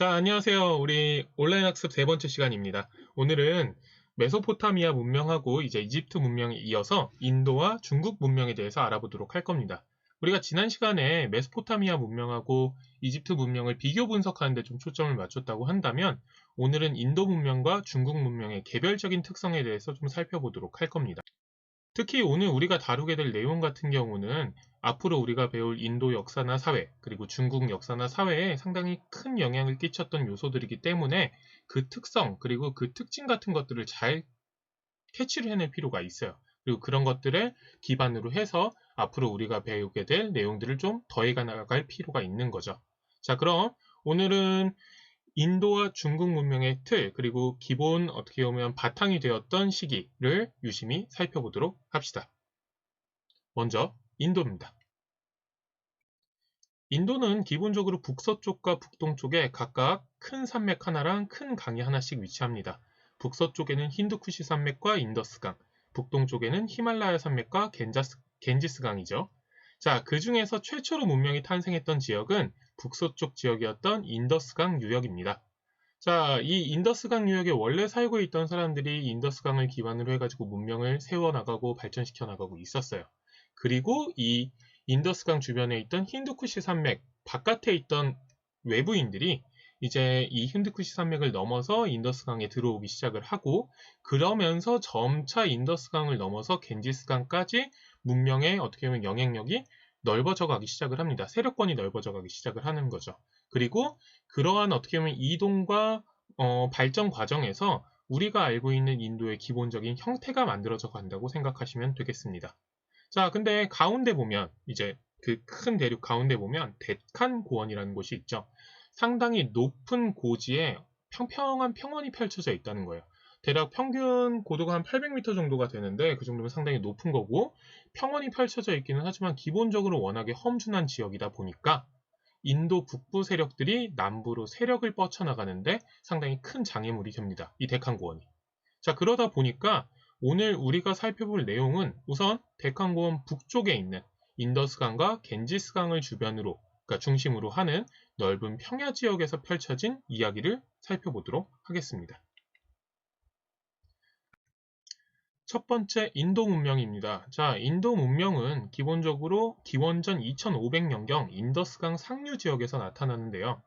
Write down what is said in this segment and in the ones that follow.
자, 안녕하세요. 우리 온라인 학습 세 번째 시간입니다. 오늘은 메소포타미아 문명하고 이제 이집트 문명에 이어서 인도와 중국 문명에 대해서 알아보도록 할 겁니다. 우리가 지난 시간에 메소포타미아 문명하고 이집트 문명을 비교 분석하는 데 좀 초점을 맞췄다고 한다면 오늘은 인도 문명과 중국 문명의 개별적인 특성에 대해서 좀 살펴보도록 할 겁니다. 특히 오늘 우리가 다루게 될 내용 같은 경우는 앞으로 우리가 배울 인도 역사나 사회, 그리고 중국 역사나 사회에 상당히 큰 영향을 끼쳤던 요소들이기 때문에 그 특성, 그리고 그 특징 같은 것들을 잘 캐치를 해낼 필요가 있어요. 그리고 그런 것들을 기반으로 해서 앞으로 우리가 배우게 될 내용들을 좀 더해가 나갈 필요가 있는 거죠. 자, 그럼 오늘은 인도와 중국 문명의 틀, 그리고 기본 어떻게 보면 바탕이 되었던 시기를 유심히 살펴보도록 합시다. 먼저 인도입니다. 인도는 기본적으로 북서쪽과 북동쪽에 각각 큰 산맥 하나랑 큰 강이 하나씩 위치합니다. 북서쪽에는 힌두쿠시 산맥과 인더스강, 북동쪽에는 히말라야 산맥과 겐지스강이죠. 자, 그 중에서 최초로 문명이 탄생했던 지역은 북서쪽 지역이었던 인더스강 유역입니다. 자, 이 인더스강 유역에 원래 살고 있던 사람들이 인더스강을 기반으로 해가지고 문명을 세워나가고 발전시켜 나가고 있었어요. 그리고 이 인더스강 주변에 있던 힌두쿠시 산맥 바깥에 있던 외부인들이 이제 이 힌두쿠시 산맥을 넘어서 인더스강에 들어오기 시작을 하고 그러면서 점차 인더스강을 넘어서 겐지스강까지 문명의 어떻게 보면 영향력이 넓어져 가기 시작을 합니다. 세력권이 넓어져 가기 시작을 하는 거죠. 그리고 그러한 어떻게 보면 이동과 발전 과정에서 우리가 알고 있는 인도의 기본적인 형태가 만들어져 간다고 생각하시면 되겠습니다. 자, 근데 가운데 보면 이제 그 큰 대륙 가운데 보면 데칸 고원이라는 곳이 있죠. 상당히 높은 고지에 평평한 평원이 펼쳐져 있다는 거예요. 대략 평균 고도가 한 800m 정도가 되는데 그 정도면 상당히 높은 거고 평원이 펼쳐져 있기는 하지만 기본적으로 워낙에 험준한 지역이다 보니까 인도 북부 세력들이 남부로 세력을 뻗쳐나가는데 상당히 큰 장애물이 됩니다. 이 데칸 고원이. 자, 그러다 보니까 오늘 우리가 살펴볼 내용은 우선 데칸 고원 북쪽에 있는 인더스강과 겐지스강을 주변으로, 그러니까 중심으로 하는 넓은 평야 지역에서 펼쳐진 이야기를 살펴보도록 하겠습니다. 첫 번째 인도 문명입니다. 자, 인도 문명은 기본적으로 기원전 2500년경 인더스강 상류 지역에서 나타나는데요.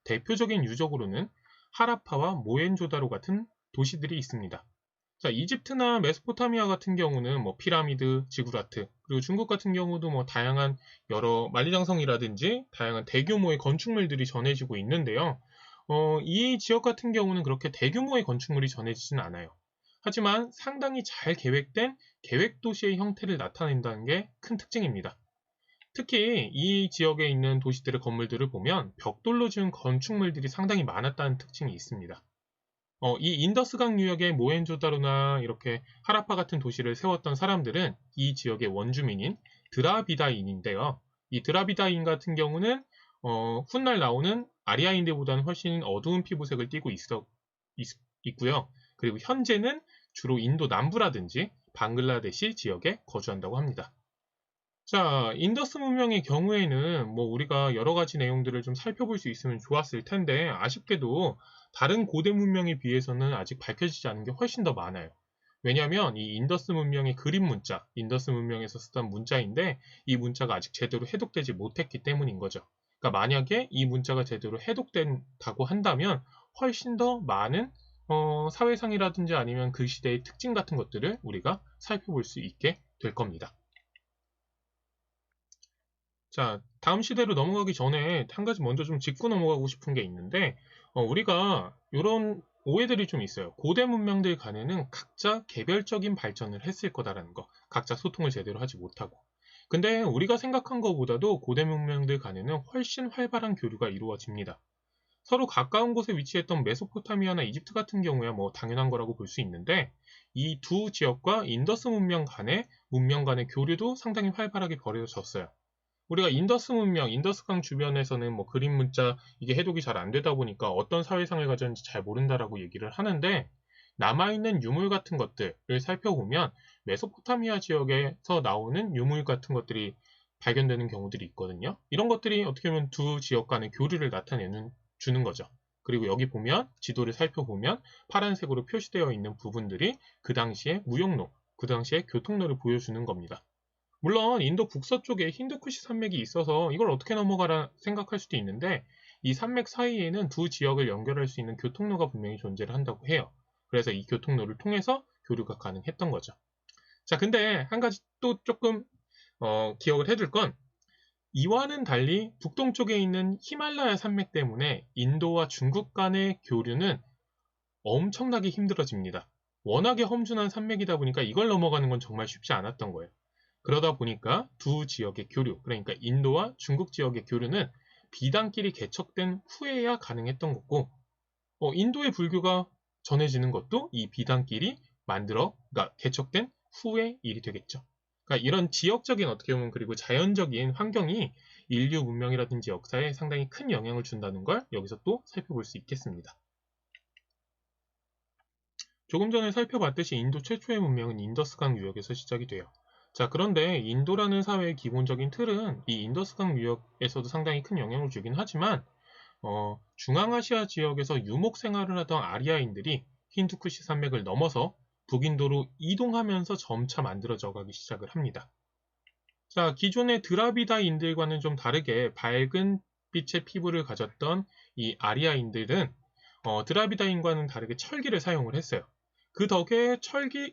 대표적인 유적으로는 하라파와 모헨조다로 같은 도시들이 있습니다. 자, 이집트나 메소포타미아 같은 경우는 뭐 피라미드, 지구라트, 그리고 중국 같은 경우도 뭐 다양한 여러 만리장성이라든지 다양한 대규모의 건축물들이 전해지고 있는데요. 이 지역 같은 경우는 그렇게 대규모의 건축물이 전해지지는 않아요. 하지만 상당히 잘 계획된 계획도시의 형태를 나타낸다는 게 큰 특징입니다. 특히 이 지역에 있는 도시들의 건물들을 보면 벽돌로 지은 건축물들이 상당히 많았다는 특징이 있습니다. 이 인더스강 유역의 모헨조다로나 이렇게 하라파 같은 도시를 세웠던 사람들은 이 지역의 원주민인 드라비다인인데요. 이 드라비다인 같은 경우는 훗날 나오는 아리아인들보다는 훨씬 어두운 피부색을 띠고 있고요. 그리고 현재는 주로 인도 남부라든지 방글라데시 지역에 거주한다고 합니다. 자, 인더스 문명의 경우에는 뭐 우리가 여러 가지 내용들을 좀 살펴볼 수 있으면 좋았을 텐데 아쉽게도 다른 고대 문명에 비해서는 아직 밝혀지지 않은 게 훨씬 더 많아요. 왜냐하면 이 인더스 문명의 그림 문자, 인더스 문명에서 쓰던 문자인데 이 문자가 아직 제대로 해독되지 못했기 때문인 거죠. 그러니까 만약에 이 문자가 제대로 해독된다고 한다면 훨씬 더 많은 사회상이라든지 아니면 그 시대의 특징 같은 것들을 우리가 살펴볼 수 있게 될 겁니다. 자, 다음 시대로 넘어가기 전에 한 가지 먼저 좀 짚고 넘어가고 싶은 게 있는데, 우리가 이런 오해들이 좀 있어요. 고대 문명들 간에는 각자 개별적인 발전을 했을 거다라는 거. 각자 소통을 제대로 하지 못하고. 근데 우리가 생각한 것보다도 고대 문명들 간에는 훨씬 활발한 교류가 이루어집니다. 서로 가까운 곳에 위치했던 메소포타미아나 이집트 같은 경우야 뭐 당연한 거라고 볼 수 있는데, 이 두 지역과 인더스 문명 간의 교류도 상당히 활발하게 벌어졌어요. 우리가 인더스 문명, 인더스강 주변에서는 뭐 그림 문자 이게 해독이 잘 안 되다 보니까 어떤 사회상을 가졌는지 잘 모른다라고 얘기를 하는데 남아있는 유물 같은 것들을 살펴보면 메소포타미아 지역에서 나오는 유물 같은 것들이 발견되는 경우들이 있거든요. 이런 것들이 어떻게 보면 두 지역 간의 교류를 나타내는 주는 거죠. 그리고 여기 보면 지도를 살펴보면 파란색으로 표시되어 있는 부분들이 그 당시의 무역로, 그 당시의 교통로를 보여주는 겁니다. 물론 인도 북서쪽에 힌두쿠시 산맥이 있어서 이걸 어떻게 넘어가라 생각할 수도 있는데 이 산맥 사이에는 두 지역을 연결할 수 있는 교통로가 분명히 존재를 한다고 해요. 그래서 이 교통로를 통해서 교류가 가능했던 거죠. 자, 근데 한 가지 또 조금 기억을 해둘 건 이와는 달리 북동쪽에 있는 히말라야 산맥 때문에 인도와 중국 간의 교류는 엄청나게 힘들어집니다. 워낙에 험준한 산맥이다 보니까 이걸 넘어가는 건 정말 쉽지 않았던 거예요. 그러다 보니까 두 지역의 교류, 그러니까 인도와 중국 지역의 교류는 비단길이 개척된 후에야 가능했던 거고, 인도의 불교가 전해지는 것도 이 비단길이 그러니까 개척된 후의 일이 되겠죠. 그러니까 이런 지역적인 어떻게 보면 그리고 자연적인 환경이 인류 문명이라든지 역사에 상당히 큰 영향을 준다는 걸 여기서 또 살펴볼 수 있겠습니다. 조금 전에 살펴봤듯이 인도 최초의 문명은 인더스강 유역에서 시작이 돼요. 자, 그런데 인도라는 사회의 기본적인 틀은 이 인더스강 유역에서도 상당히 큰 영향을 주긴 하지만 중앙아시아 지역에서 유목 생활을 하던 아리아인들이 힌두쿠시 산맥을 넘어서 북인도로 이동하면서 점차 만들어져 가기 시작을 합니다. 자, 기존의 드라비다인들과는 좀 다르게 밝은 빛의 피부를 가졌던 이 아리아인들은 드라비다인과는 다르게 철기를 사용을 했어요. 그 덕에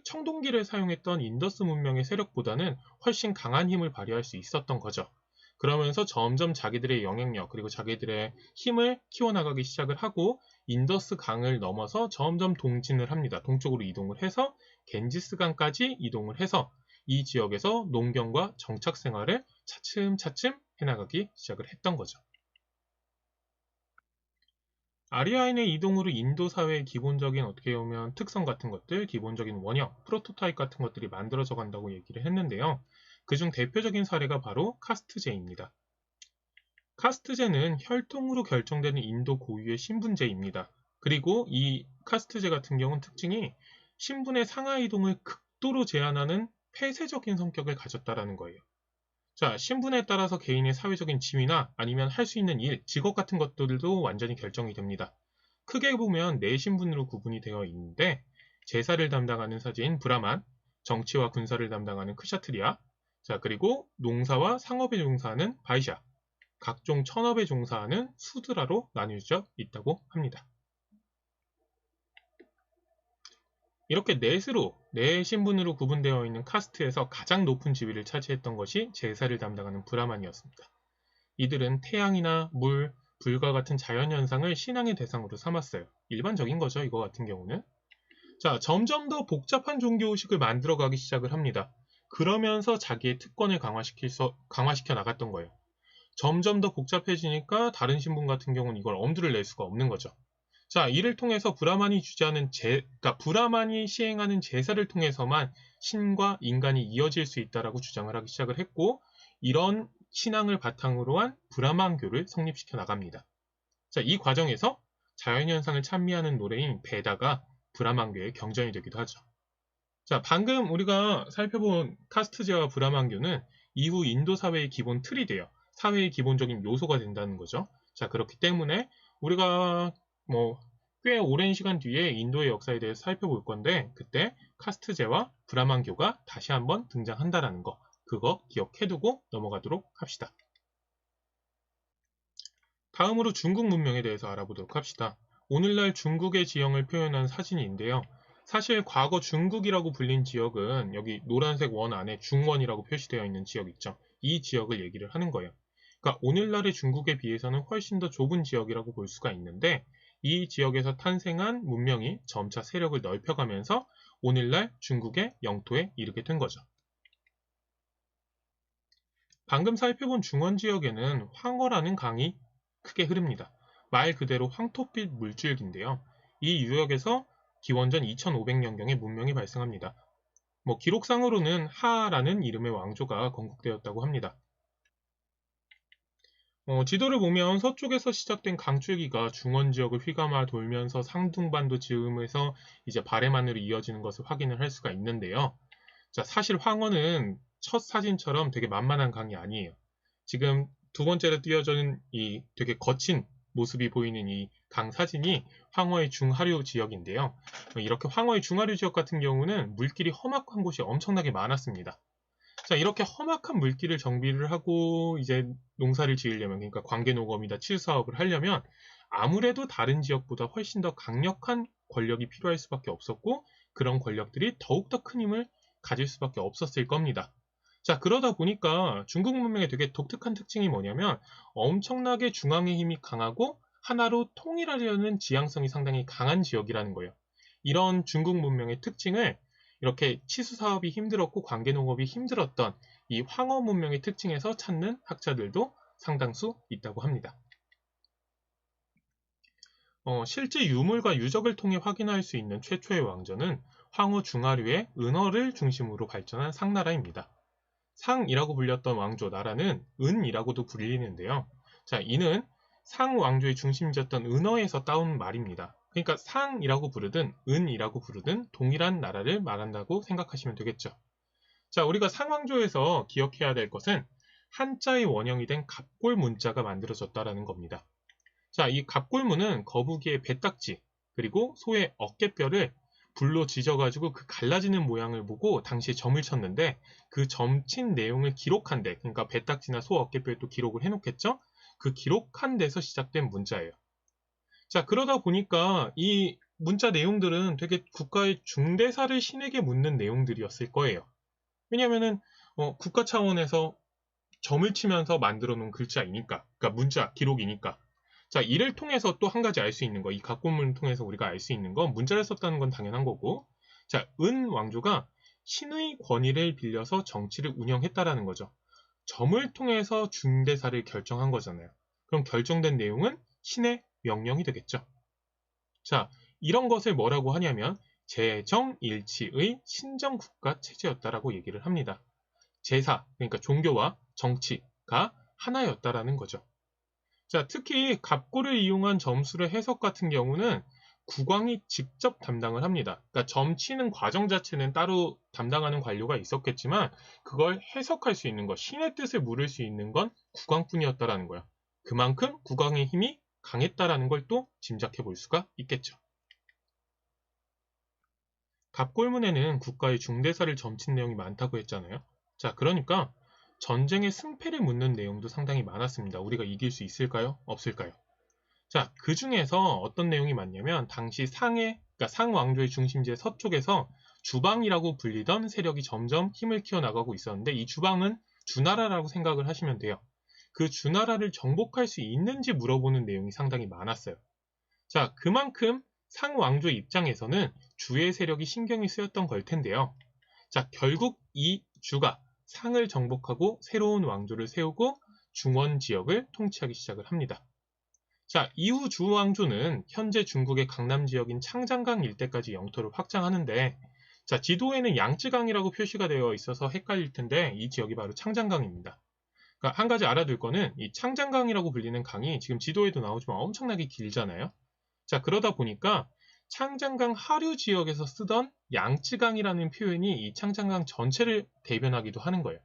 청동기를 사용했던 인더스 문명의 세력보다는 훨씬 강한 힘을 발휘할 수 있었던 거죠. 그러면서 점점 자기들의 영향력 그리고 자기들의 힘을 키워나가기 시작을 하고 인더스 강을 넘어서 점점 동진을 합니다. 동쪽으로 이동을 해서 겐지스강까지 이동을 해서 이 지역에서 농경과 정착 생활을 차츰차츰 해나가기 시작을 했던 거죠. 아리아인의 이동으로 인도 사회의 기본적인 어떻게 보면 특성 같은 것들, 기본적인 원형, 프로토타입 같은 것들이 만들어져 간다고 얘기를 했는데요. 그중 대표적인 사례가 바로 카스트제입니다. 카스트제는 혈통으로 결정되는 인도 고유의 신분제입니다. 그리고 이 카스트제 같은 경우는 특징이 신분의 상하 이동을 극도로 제한하는 폐쇄적인 성격을 가졌다라는 거예요. 자, 신분에 따라서 개인의 사회적인 지위나 아니면 할 수 있는 일, 직업 같은 것들도 완전히 결정이 됩니다. 크게 보면 네 신분으로 구분이 되어 있는데 제사를 담당하는 사제인 브라만, 정치와 군사를 담당하는 크샤트리아, 자, 그리고 농사와 상업에 종사하는 바이샤, 각종 천업에 종사하는 수드라로 나뉘어져 있다고 합니다. 이렇게 네 신분으로 구분되어 있는 카스트에서 가장 높은 지위를 차지했던 것이 제사를 담당하는 브라만이었습니다. 이들은 태양이나 물, 불과 같은 자연현상을 신앙의 대상으로 삼았어요. 일반적인 거죠, 이거 같은 경우는. 자, 점점 더 복잡한 종교의식을 만들어가기 시작을 합니다. 그러면서 자기의 특권을 강화시켜 나갔던 거예요. 점점 더 복잡해지니까 다른 신분 같은 경우는 이걸 엄두를 낼 수가 없는 거죠. 자, 이를 통해서 그러니까 브라만이 시행하는 제사를 통해서만 신과 인간이 이어질 수 있다라고 주장을 하기 시작을 했고, 이런 신앙을 바탕으로 한 브라만교를 성립시켜 나갑니다. 자, 이 과정에서 자연현상을 찬미하는 노래인 베다가 브라만교의 경전이 되기도 하죠. 자, 방금 우리가 살펴본 카스트제와 브라만교는 이후 인도 사회의 기본 틀이 돼요. 사회의 기본적인 요소가 된다는 거죠. 자, 그렇기 때문에 우리가 꽤 오랜 시간 뒤에 인도의 역사에 대해서 살펴볼 건데 그때 카스트제와 브라만교가 다시 한번 등장한다라는 거, 그거 기억해두고 넘어가도록 합시다. 다음으로 중국 문명에 대해서 알아보도록 합시다. 오늘날 중국의 지형을 표현한 사진인데요. 사실 과거 중국이라고 불린 지역은 여기 노란색 원 안에 중원이라고 표시되어 있는 지역 있죠. 이 지역을 얘기를 하는 거예요. 그러니까 오늘날의 중국에 비해서는 훨씬 더 좁은 지역이라고 볼 수가 있는데 이 지역에서 탄생한 문명이 점차 세력을 넓혀가면서 오늘날 중국의 영토에 이르게 된 거죠. 방금 살펴본 중원 지역에는 황허라는 강이 크게 흐릅니다. 말 그대로 황토빛 물줄기인데요. 이 유역에서 기원전 2500년경에 문명이 발생합니다. 기록상으로는 하라는 이름의 왕조가 건국되었다고 합니다. 지도를 보면 서쪽에서 시작된 강줄기가 중원 지역을 휘감아 돌면서 상둥반도 즈음에서 이제 발해만으로 이어지는 것을 확인을 할 수가 있는데요. 자, 사실 황허는 첫 사진처럼 되게 만만한 강이 아니에요. 지금 두 번째로 띄어진 이 되게 거친 모습이 보이는 이 강사진이 황허의 중하류 지역인데요. 이렇게 황허의 중하류 지역 같은 경우는 물길이 험악한 곳이 엄청나게 많았습니다. 자, 이렇게 험악한 물길을 정비를 하고 이제 농사를 지으려면, 그러니까 관계농업이나 치수사업을 하려면 아무래도 다른 지역보다 훨씬 더 강력한 권력이 필요할 수밖에 없었고, 그런 권력들이 더욱더 큰 힘을 가질 수밖에 없었을 겁니다. 자, 그러다 보니까 중국 문명의 되게 독특한 특징이 뭐냐면 엄청나게 중앙의 힘이 강하고 하나로 통일하려는 지향성이 상당히 강한 지역이라는 거예요. 이런 중국 문명의 특징을 이렇게 치수 사업이 힘들었고 관계 농업이 힘들었던 이 황허 문명의 특징에서 찾는 학자들도 상당수 있다고 합니다. 실제 유물과 유적을 통해 확인할 수 있는 최초의 왕조는 황허 중하류의 은어를 중심으로 발전한 상나라입니다. 상이라고 불렸던 왕조 나라는 은이라고도 불리는데요. 자, 이는 상 왕조의 중심지였던 은어에서 따온 말입니다. 그러니까 상이라고 부르든 은이라고 부르든 동일한 나라를 말한다고 생각하시면 되겠죠. 자, 우리가 상왕조에서 기억해야 될 것은 한자의 원형이 된 갑골 문자가 만들어졌다라는 겁니다. 자, 이 갑골문은 거북이의 배딱지 그리고 소의 어깨뼈를 불로 지져가지고 그 갈라지는 모양을 보고 당시에 점을 쳤는데 그 점친 내용을 기록한 데, 그러니까 배딱지나 소 어깨뼈에 또 기록을 해놓겠죠? 그 기록한 데서 시작된 문자예요. 자, 그러다 보니까 이 문자 내용들은 되게 국가의 중대사를 신에게 묻는 내용들이었을 거예요. 왜냐면은 국가 차원에서 점을 치면서 만들어 놓은 글자이니까, 그러니까 문자, 기록이니까. 자, 이를 통해서 또 한 가지 알 수 있는 거, 이 갑골문을 통해서 우리가 알 수 있는 건 문자를 썼다는 건 당연한 거고, 자, 은 왕조가 신의 권위를 빌려서 정치를 운영했다라는 거죠. 점을 통해서 중대사를 결정한 거잖아요. 그럼 결정된 내용은 신의 명령이 되겠죠. 자, 이런 것을 뭐라고 하냐면 제정일치의 신정국가 체제였다라고 얘기를 합니다. 제사, 그러니까 종교와 정치가 하나였다라는 거죠. 자, 특히 갑골을 이용한 점수의 해석 같은 경우는 국왕이 직접 담당을 합니다. 그러니까 점치는 과정 자체는 따로 담당하는 관료가 있었겠지만 그걸 해석할 수 있는 것, 신의 뜻을 물을 수 있는 건 국왕뿐이었다라는 거야. 그만큼 국왕의 힘이 강했다라는 걸 또 짐작해 볼 수가 있겠죠. 갑골문에는 국가의 중대사를 점친 내용이 많다고 했잖아요. 자, 그러니까 전쟁의 승패를 묻는 내용도 상당히 많았습니다. 우리가 이길 수 있을까요? 없을까요? 자, 그 중에서 어떤 내용이 많냐면 당시 그러니까 상왕조의 중심지의 서쪽에서 주방이라고 불리던 세력이 점점 힘을 키워나가고 있었는데 이 주방은 주나라라고 생각을 하시면 돼요. 그 주나라를 정복할 수 있는지 물어보는 내용이 상당히 많았어요. 자, 그만큼 상왕조 입장에서는 주의 세력이 신경이 쓰였던 걸 텐데요. 자, 결국 이 주가 상을 정복하고 새로운 왕조를 세우고 중원 지역을 통치하기 시작을 합니다. 자, 이후 주왕조는 현재 중국의 강남 지역인 창장강 일대까지 영토를 확장하는데, 자, 지도에는 양쯔강이라고 표시가 되어 있어서 헷갈릴 텐데 이 지역이 바로 창장강입니다. 그러니까 한 가지 알아둘 거는 이 창장강이라고 불리는 강이 지금 지도에도 나오지만 엄청나게 길잖아요. 자, 그러다 보니까 창장강 하류 지역에서 쓰던 양쯔강이라는 표현이 이 창장강 전체를 대변하기도 하는 거예요.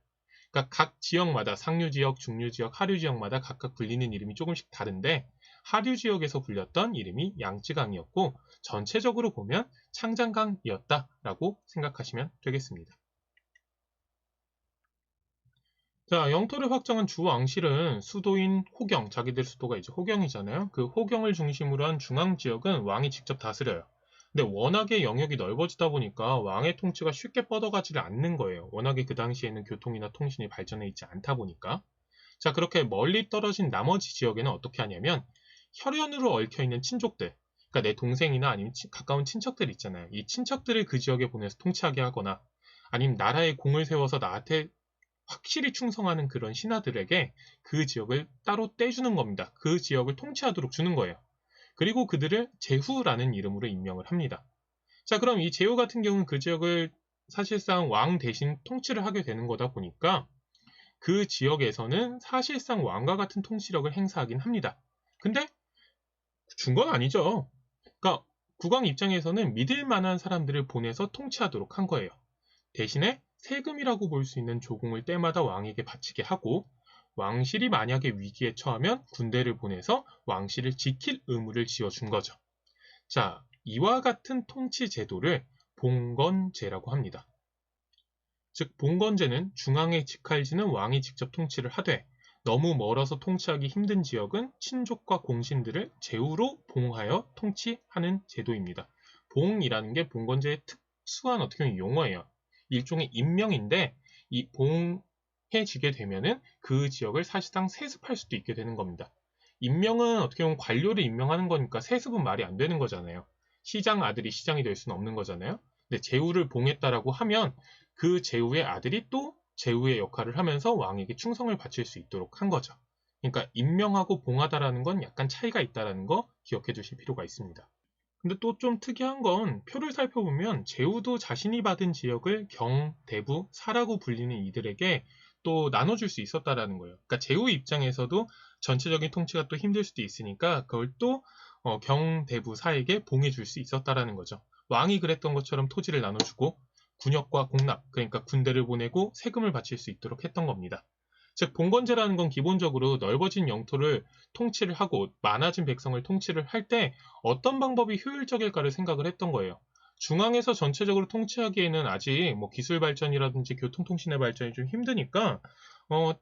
그러니까 각 지역마다 상류 지역, 중류 지역, 하류 지역마다 각각 불리는 이름이 조금씩 다른데 하류 지역에서 불렸던 이름이 양쯔강이었고 전체적으로 보면 창장강이었다라고 생각하시면 되겠습니다. 자, 영토를 확장한 주왕실은 수도인 호경, 자기들 수도가 이제 호경이잖아요. 그 호경을 중심으로 한 중앙 지역은 왕이 직접 다스려요. 근데 워낙에 영역이 넓어지다 보니까 왕의 통치가 쉽게 뻗어가지를 않는 거예요. 워낙에 그 당시에는 교통이나 통신이 발전해 있지 않다 보니까. 자, 그렇게 멀리 떨어진 나머지 지역에는 어떻게 하냐면 혈연으로 얽혀있는 친족들, 그러니까 내 동생이나 아니면 가까운 친척들 있잖아요. 이 친척들을 그 지역에 보내서 통치하게 하거나 아니면 나라에 공을 세워서 나한테 확실히 충성하는 그런 신하들에게 그 지역을 따로 떼주는 겁니다. 그 지역을 통치하도록 주는 거예요. 그리고 그들을 제후라는 이름으로 임명을 합니다. 자, 그럼 이 제후 같은 경우는 그 지역을 사실상 왕 대신 통치를 하게 되는 거다 보니까 그 지역에서는 사실상 왕과 같은 통치력을 행사하긴 합니다. 근데 준 건 아니죠. 그러니까 국왕 입장에서는 믿을 만한 사람들을 보내서 통치하도록 한 거예요. 대신에 세금이라고 볼 수 있는 조공을 때마다 왕에게 바치게 하고 왕실이 만약에 위기에 처하면 군대를 보내서 왕실을 지킬 의무를 지어준 거죠. 자, 이와 같은 통치 제도를 봉건제라고 합니다. 즉, 봉건제는 중앙에 직할지는 왕이 직접 통치를 하되 너무 멀어서 통치하기 힘든 지역은 친족과 공신들을 제후로 봉하여 통치하는 제도입니다. 봉이라는 게 봉건제의 특수한 어떻게 보면 용어예요. 일종의 임명인데 이 봉해지게 되면은 그 지역을 사실상 세습할 수도 있게 되는 겁니다. 임명은 어떻게 보면 관료를 임명하는 거니까 세습은 말이 안 되는 거잖아요. 시장 아들이 시장이 될 수는 없는 거잖아요. 근데 제후를 봉했다라고 하면 그 제후의 아들이 또 제후의 역할을 하면서 왕에게 충성을 바칠 수 있도록 한 거죠. 그러니까 임명하고 봉하다라는 건 약간 차이가 있다라는 거 기억해 두실 필요가 있습니다. 근데 또 좀 특이한 건 표를 살펴보면 제후도 자신이 받은 지역을 경, 대부, 사라고 불리는 이들에게 또 나눠줄 수 있었다라는 거예요. 그러니까 제후 입장에서도 전체적인 통치가 또 힘들 수도 있으니까 그걸 또 경, 대부, 사에게 봉해줄 수 있었다라는 거죠. 왕이 그랬던 것처럼 토지를 나눠주고 군역과 공납, 그러니까 군대를 보내고 세금을 바칠 수 있도록 했던 겁니다. 즉, 봉건제라는 건 기본적으로 넓어진 영토를 통치를 하고 많아진 백성을 통치를 할 때 어떤 방법이 효율적일까를 생각을 했던 거예요. 중앙에서 전체적으로 통치하기에는 아직 뭐 기술 발전이라든지 교통통신의 발전이 좀 힘드니까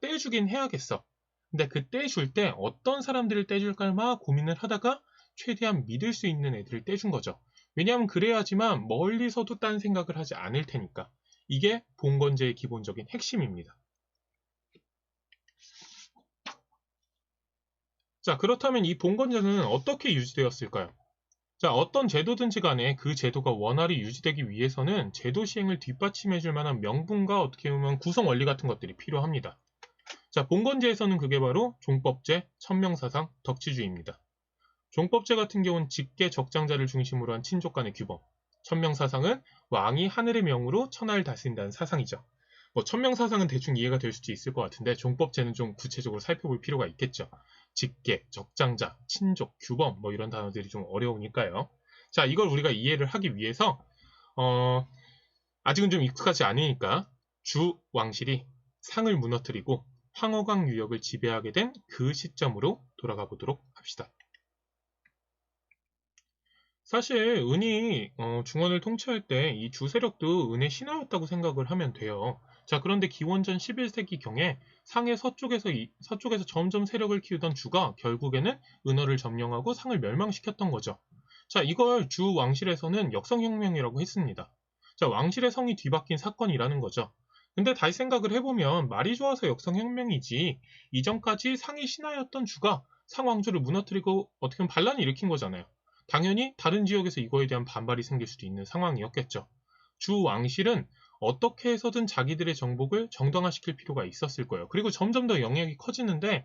떼주긴 해야겠어. 근데 그 떼줄 때 어떤 사람들을 떼줄까 막 고민을 하다가 최대한 믿을 수 있는 애들을 떼준 거죠. 왜냐하면 그래야지만 멀리서도 딴 생각을 하지 않을 테니까. 이게 봉건제의 기본적인 핵심입니다. 자, 그렇다면 이 봉건제는 어떻게 유지되었을까요? 자, 어떤 제도든지 간에 그 제도가 원활히 유지되기 위해서는 제도 시행을 뒷받침해줄 만한 명분과 어떻게 보면 구성 원리 같은 것들이 필요합니다. 자, 봉건제에서는 그게 바로 종법제, 천명사상, 덕치주의입니다. 종법제 같은 경우는 직계 적장자를 중심으로 한 친족 간의 규범, 천명사상은 왕이 하늘의 명으로 천하를 다스린다는 사상이죠. 뭐 천명사상은 대충 이해가 될 수도 있을 것 같은데 종법제는 좀 구체적으로 살펴볼 필요가 있겠죠. 직계, 적장자, 친족, 규범 뭐 이런 단어들이 좀 어려우니까요. 자, 이걸 우리가 이해를 하기 위해서 아직은 좀 익숙하지 않으니까 주 왕실이 상을 무너뜨리고 황허강 유역을 지배하게 된 그 시점으로 돌아가 보도록 합시다. 사실 은이 중원을 통치할 때 이 주세력도 은의 신하였다고 생각을 하면 돼요. 자, 그런데 기원전 11세기경에 상의 서쪽에서 점점 세력을 키우던 주가 결국에는 은어를 점령하고 상을 멸망시켰던 거죠. 자, 이걸 주 왕실에서는 역성혁명이라고 했습니다. 자, 왕실의 성이 뒤바뀐 사건이라는 거죠. 근데 다시 생각을 해보면 말이 좋아서 역성혁명이지 이전까지 상이 신하였던 주가 상왕조를 무너뜨리고 어떻게 보면 반란을 일으킨 거잖아요. 당연히 다른 지역에서 이거에 대한 반발이 생길 수도 있는 상황이었겠죠. 주 왕실은 어떻게 해서든 자기들의 정복을 정당화시킬 필요가 있었을 거예요. 그리고 점점 더 영역이 커지는데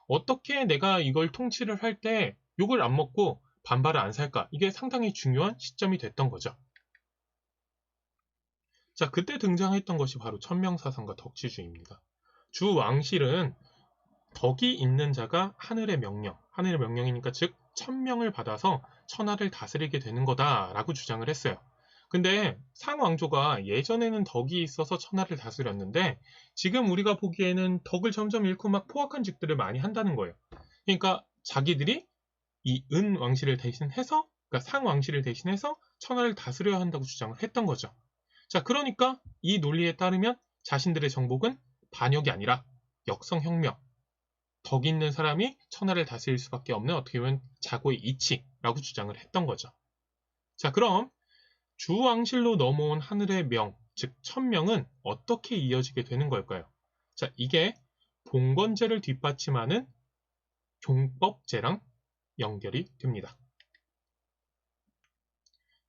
어떻게 내가 이걸 통치를 할 때 욕을 안 먹고 반발을 안 살까? 이게 상당히 중요한 시점이 됐던 거죠. 자, 그때 등장했던 것이 바로 천명사상과 덕치주의입니다. 주 왕실은 덕이 있는 자가 하늘의 명령이니까 즉 천명을 받아서 천하를 다스리게 되는 거다라고 주장을 했어요. 근데 상왕조가 예전에는 덕이 있어서 천하를 다스렸는데 지금 우리가 보기에는 덕을 점점 잃고 막 포악한 짓들을 많이 한다는 거예요. 그러니까 자기들이 이 은 왕실을 대신해서 그러니까 상왕실을 대신해서 천하를 다스려야 한다고 주장을 했던 거죠. 자, 그러니까 이 논리에 따르면 자신들의 정복은 반역이 아니라 역성혁명, 덕 있는 사람이 천하를 다스릴 수밖에 없는 어떻게 보면 자고의 이치라고 주장을 했던 거죠. 자, 그럼 주왕실로 넘어온 하늘의 명, 즉 천명은 어떻게 이어지게 되는 걸까요? 자, 이게 봉건제를 뒷받침하는 종법제랑 연결이 됩니다.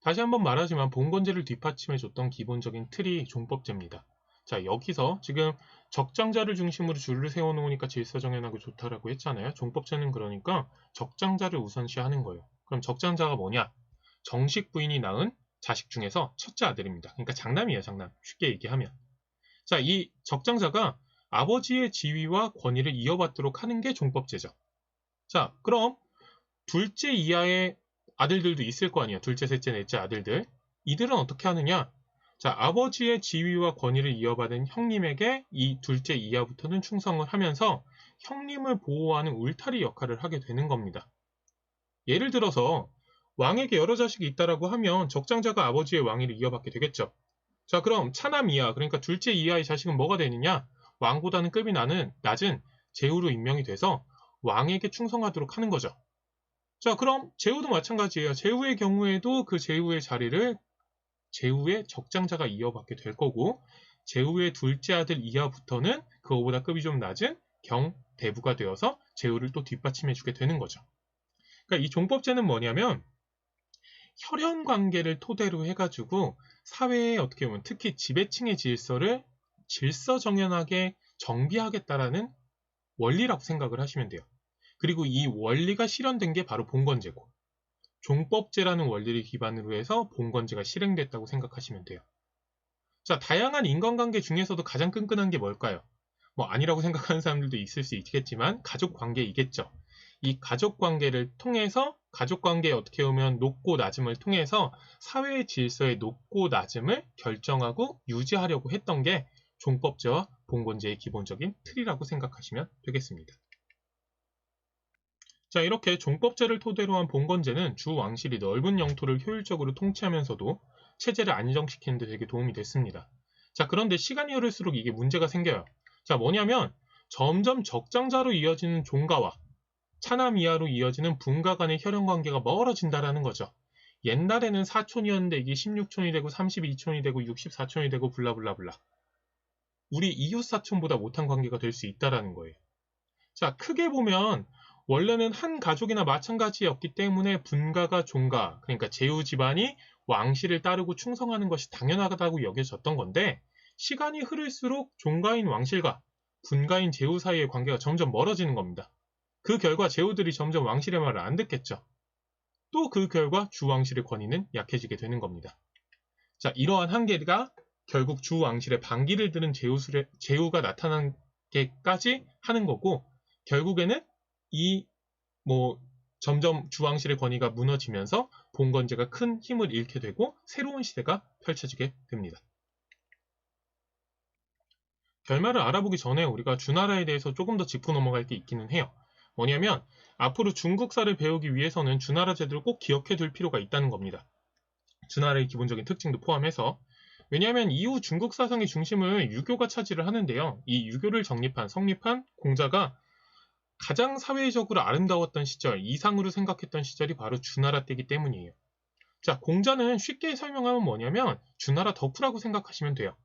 다시 한번 말하지만 봉건제를 뒷받침해줬던 기본적인 틀이 종법제입니다. 자, 여기서 지금 적장자를 중심으로 줄을 세워놓으니까 질서 정연하고 좋다라고 했잖아요. 종법제는 그러니까 적장자를 우선시하는 거예요. 그럼 적장자가 뭐냐? 정식 부인이 낳은 자식 중에서 첫째 아들입니다. 그러니까 장남이에요, 장남. 쉽게 얘기하면. 자, 이 적장자가 아버지의 지위와 권위를 이어받도록 하는 게 종법제죠. 자, 그럼 둘째 이하의 아들들도 있을 거 아니에요. 둘째, 셋째, 넷째 아들들. 이들은 어떻게 하느냐? 자, 아버지의 지위와 권위를 이어받은 형님에게 이 둘째 이하부터는 충성을 하면서 형님을 보호하는 울타리 역할을 하게 되는 겁니다. 예를 들어서 왕에게 여러 자식이 있다라고 하면 적장자가 아버지의 왕위를 이어받게 되겠죠. 자, 그럼 차남 이하, 그러니까 둘째 이하의 자식은 뭐가 되느냐? 왕보다는 급이 낮은 제후로 임명이 돼서 왕에게 충성하도록 하는 거죠. 자, 그럼 제후도 마찬가지예요. 제후의 경우에도 그 제후의 자리를 제후의 적장자가 이어받게 될 거고, 제후의 둘째 아들 이하부터는 그거보다 급이 좀 낮은 경대부가 되어서 제후를 또 뒷받침해 주게 되는 거죠. 그러니까 이 종법제는 뭐냐면 혈연 관계를 토대로 해가지고 사회에 어떻게 보면 특히 지배층의 질서를 질서정연하게 정비하겠다라는 원리라고 생각을 하시면 돼요. 그리고 이 원리가 실현된 게 바로 봉건제고, 종법제라는 원리를 기반으로 해서 봉건제가 실행됐다고 생각하시면 돼요. 자, 다양한 인간관계 중에서도 가장 끈끈한 게 뭘까요? 뭐 아니라고 생각하는 사람들도 있을 수 있겠지만 가족 관계이겠죠. 이 가족 관계를 통해서 가족 관계에 어떻게 보면 높고 낮음을 통해서 사회의 질서의 높고 낮음을 결정하고 유지하려고 했던 게 종법제와 봉건제의 기본적인 틀이라고 생각하시면 되겠습니다. 자, 이렇게 종법제를 토대로 한 봉건제는 주 왕실이 넓은 영토를 효율적으로 통치하면서도 체제를 안정시키는 데 되게 도움이 됐습니다. 자, 그런데 시간이 흐를수록 이게 문제가 생겨요. 자, 뭐냐면 점점 적장자로 이어지는 종가와 차남 이하로 이어지는 분가 간의 혈연 관계가 멀어진다라는 거죠. 옛날에는 사촌이었는데 이게 16촌이 되고 32촌이 되고 64촌이 되고 블라블라블라. 우리 이웃 사촌보다 못한 관계가 될 수 있다라는 거예요. 자, 크게 보면 원래는 한 가족이나 마찬가지였기 때문에 분가가 종가, 그러니까 제후 집안이 왕실을 따르고 충성하는 것이 당연하다고 여겨졌던 건데, 시간이 흐를수록 종가인 왕실과 분가인 제후 사이의 관계가 점점 멀어지는 겁니다. 그 결과 제후들이 점점 왕실의 말을 안 듣겠죠. 또 그 결과 주왕실의 권위는 약해지게 되는 겁니다. 자, 이러한 한계가 결국 주왕실의 반기를 드는 제후가 나타나게까지 하는 거고, 결국에는 이 점점 주왕실의 권위가 무너지면서 봉건제가 큰 힘을 잃게 되고 새로운 시대가 펼쳐지게 됩니다. 결말을 알아보기 전에 우리가 주나라에 대해서 조금 더 짚고 넘어갈 게 있기는 해요. 뭐냐면 앞으로 중국사를 배우기 위해서는 주나라 제도를 꼭 기억해 둘 필요가 있다는 겁니다. 주나라의 기본적인 특징도 포함해서. 왜냐하면 이후 중국 사상의 중심을 유교가 차지를 하는데요. 이 유교를 성립한 공자가 가장 사회적으로 아름다웠던 시절, 이상으로 생각했던 시절이 바로 주나라 때이기 때문이에요. 자, 공자는 쉽게 설명하면 뭐냐면 주나라 덕후라고 생각하시면 돼요.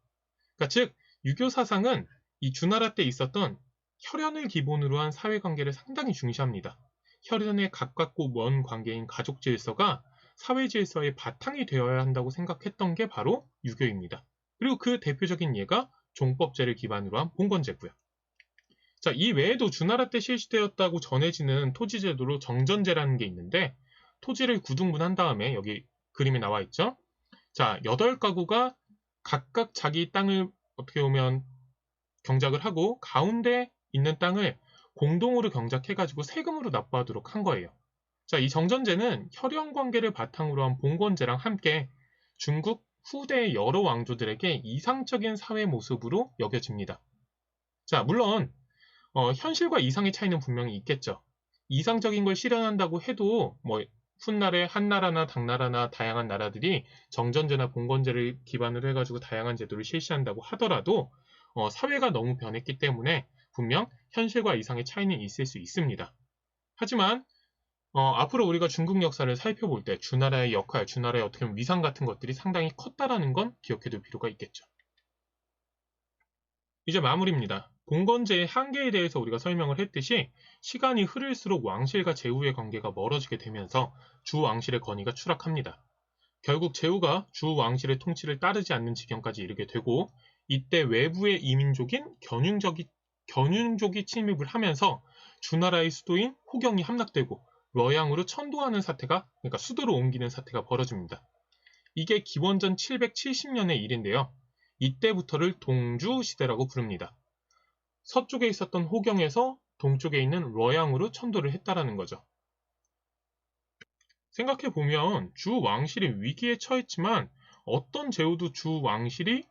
그러니까 즉 유교 사상은 이 주나라 때 있었던 혈연을 기본으로 한 사회관계를 상당히 중시합니다. 혈연의 가깝고 먼 관계인 가족 질서가 사회 질서의 바탕이 되어야 한다고 생각했던 게 바로 유교입니다. 그리고 그 대표적인 예가 종법제를 기반으로 한 봉건제고요. 자, 이 외에도 주나라 때 실시되었다고 전해지는 토지제도로 정전제라는 게 있는데, 토지를 구등분한 다음에 여기 그림에 나와 있죠. 자, 8가구가 각각 자기 땅을 어떻게 보면 경작을 하고 가운데 있는 땅을 공동으로 경작해가지고 세금으로 납부하도록 한 거예요. 자, 이 정전제는 혈연 관계를 바탕으로 한 봉건제랑 함께 중국 후대의 여러 왕조들에게 이상적인 사회 모습으로 여겨집니다. 자, 물론 현실과 이상의 차이는 분명히 있겠죠. 이상적인 걸 실현한다고 해도 훗날에 한나라나 당나라나 다양한 나라들이 정전제나 봉건제를 기반으로 해가지고 다양한 제도를 실시한다고 하더라도 사회가 너무 변했기 때문에 분명 현실과 이상의 차이는 있을 수 있습니다. 하지만 앞으로 우리가 중국 역사를 살펴볼 때 주나라의 역할, 주나라의 어떻게 보면 위상 같은 것들이 상당히 컸다라는 건 기억해둘 필요가 있겠죠. 이제 마무리입니다. 봉건제의 한계에 대해서 우리가 설명을 했듯이 시간이 흐를수록 왕실과 제후의 관계가 멀어지게 되면서 주 왕실의 권위가 추락합니다. 결국 제후가 주 왕실의 통치를 따르지 않는 지경까지 이르게 되고, 이때 외부의 이민족인 견윤족이 침입을 하면서 주나라의 수도인 호경이 함락되고 러양으로 천도하는 사태가, 그러니까 수도로 옮기는 사태가 벌어집니다. 이게 기원전 770년의 일인데요. 이때부터를 동주시대라고 부릅니다. 서쪽에 있었던 호경에서 동쪽에 있는 러양으로 천도를 했다라는 거죠. 생각해보면 주 왕실이 위기에 처했지만 어떤 제후도 주 왕실이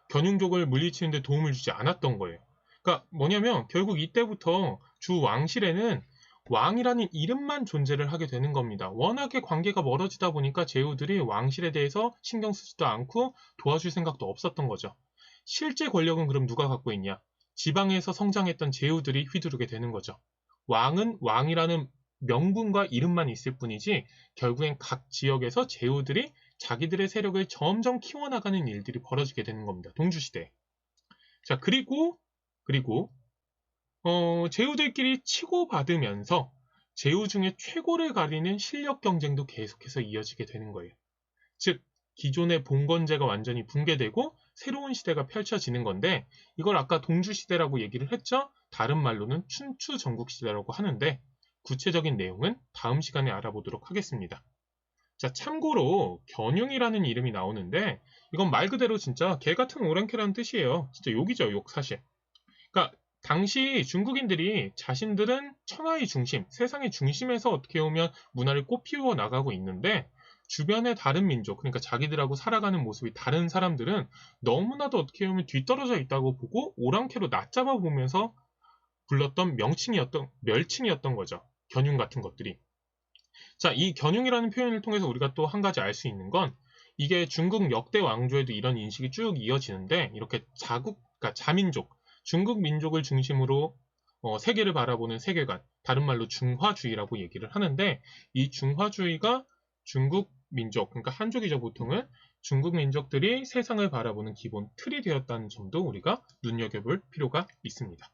견융족을 물리치는 데 도움을 주지 않았던 거예요. 그러니까 뭐냐면 결국 이때부터 주 왕실에는 왕이라는 이름만 존재를 하게 되는 겁니다. 워낙에 관계가 멀어지다 보니까 제후들이 왕실에 대해서 신경 쓰지도 않고 도와줄 생각도 없었던 거죠. 실제 권력은 그럼 누가 갖고 있냐? 지방에서 성장했던 제후들이 휘두르게 되는 거죠. 왕은 왕이라는 명분과 이름만 있을 뿐이지 결국엔 각 지역에서 제후들이 자기들의 세력을 점점 키워나가는 일들이 벌어지게 되는 겁니다. 동주시대. 자, 그리고 제후들끼리 치고받으면서 제후 중에 최고를 가리는 실력 경쟁도 계속해서 이어지게 되는 거예요. 즉, 기존의 봉건제가 완전히 붕괴되고 새로운 시대가 펼쳐지는 건데 이걸 아까 동주시대라고 얘기를 했죠? 다른 말로는 춘추전국시대라고 하는데 구체적인 내용은 다음 시간에 알아보도록 하겠습니다. 자, 참고로 견융이라는 이름이 나오는데 이건 말 그대로 진짜 개 같은 오랑캐라는 뜻이에요. 진짜 욕이죠, 욕 사실. 그러니까 당시 중국인들이 자신들은 천하의 중심, 세상의 중심에서 어떻게 보면 문화를 꽃피워 나가고 있는데 주변의 다른 민족, 그러니까 자기들하고 살아가는 모습이 다른 사람들은 너무나도 어떻게 보면 뒤떨어져 있다고 보고 오랑캐로 낮잡아 보면서 불렀던 멸칭이었던 거죠. 견융 같은 것들이. 자, 이 견융이라는 표현을 통해서 우리가 또 한 가지 알 수 있는 건 이게 중국 역대 왕조에도 이런 인식이 쭉 이어지는데 이렇게 그러니까 자민족, 중국 민족을 중심으로 세계를 바라보는 세계관, 다른 말로 중화주의라고 얘기를 하는데 이 중화주의가 중국 민족, 그러니까 한족이죠 보통은 중국 민족들이 세상을 바라보는 기본 틀이 되었다는 점도 우리가 눈여겨볼 필요가 있습니다.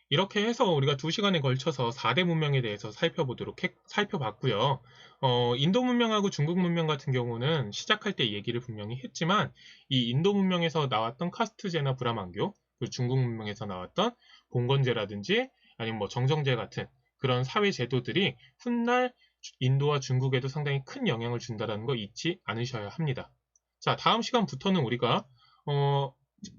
이렇게 해서 우리가 2시간에 걸쳐서 4대 문명에 대해서 살펴봤고요. 인도 문명하고 중국 문명 같은 경우는 시작할 때 얘기를 분명히 했지만 이 인도 문명에서 나왔던 카스트제나 브라만교, 그리고 중국 문명에서 나왔던 봉건제라든지 아니면 뭐 정정제 같은 그런 사회 제도들이 훗날 인도와 중국에도 상당히 큰 영향을 준다는 거 잊지 않으셔야 합니다. 자, 다음 시간부터는 우리가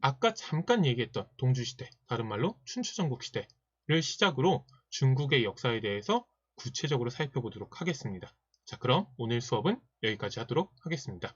아까 잠깐 얘기했던 동주시대, 다른 말로 춘추전국시대를 시작으로 중국의 역사에 대해서 구체적으로 살펴보도록 하겠습니다. 자, 그럼 오늘 수업은 여기까지 하도록 하겠습니다.